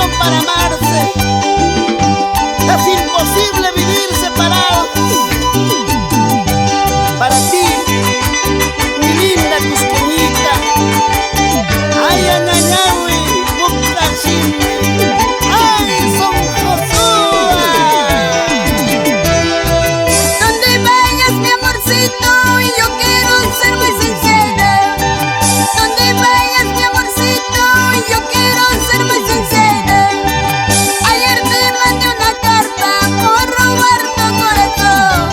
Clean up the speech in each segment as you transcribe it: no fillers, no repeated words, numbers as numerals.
nacieron para amarse. Es imposible vivir separados. Para ti, mi linda cusqueñita, ay, anañawi, muktashimi, ay, son Josué. Donde vayas, mi amorcito, y yo quiero ser muy sincera. Donde vayas, mi amorcito, y yo quiero ser muy sincera. Ayer te mandé una carta por robar tu corazón.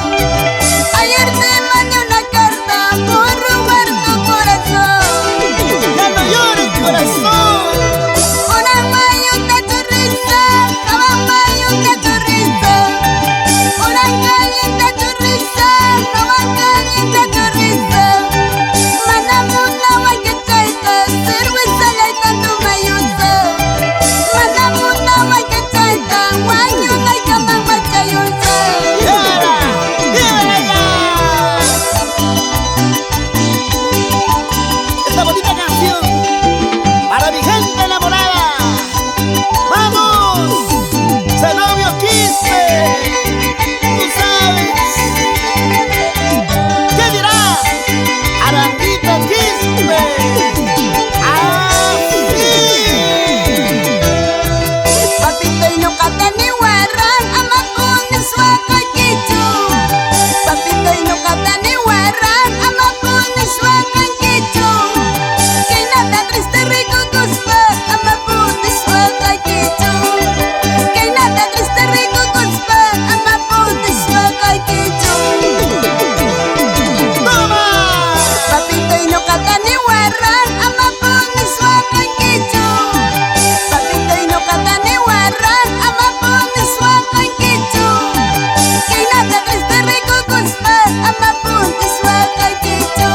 Ayer te mandé una carta por robar tu corazón. Ya no llores, corazón. Una mayuta churriza, java mayuta churriza. Una caliente churriza, java caliente churriza. Manamuna waikachaita, cerveza laita tu mayuta. Manamuna waikachaita, wanyuna kama machayuta. ¡Llévala! ¡Llévala ya! Esta bonita canción para mi gente enamorada. ¡Vamos! ¡Zenobio Quispe! ¡Tú sabes! ¿Qué dirá? ¡Aranguito Quispe! ¡Así! Papito y no cata ni guarran, amapone suaca quichu. Papito y no cata ni guarran, amapone suaca quichu. Que nada triste rico cuspa, amapone suaca quichu. Que nada triste rico cuspa, amapone suaca quichu. ¡Toma! Papito y no cata ni guarran, amapone suaca quichu. Papito y no cata ni guarran, amapone suaca quichu. Que nada triste rico cuspa, amapone suaca quichu.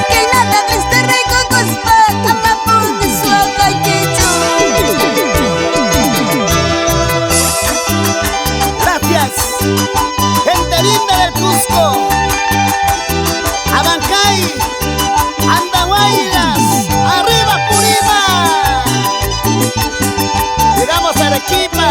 Que nada triste rico cuspa, amapone suaca quichu. Gracias, gente linda del Cusco, Abancay, Andahuaylas, arriba Purima. Llegamos a Arequipa,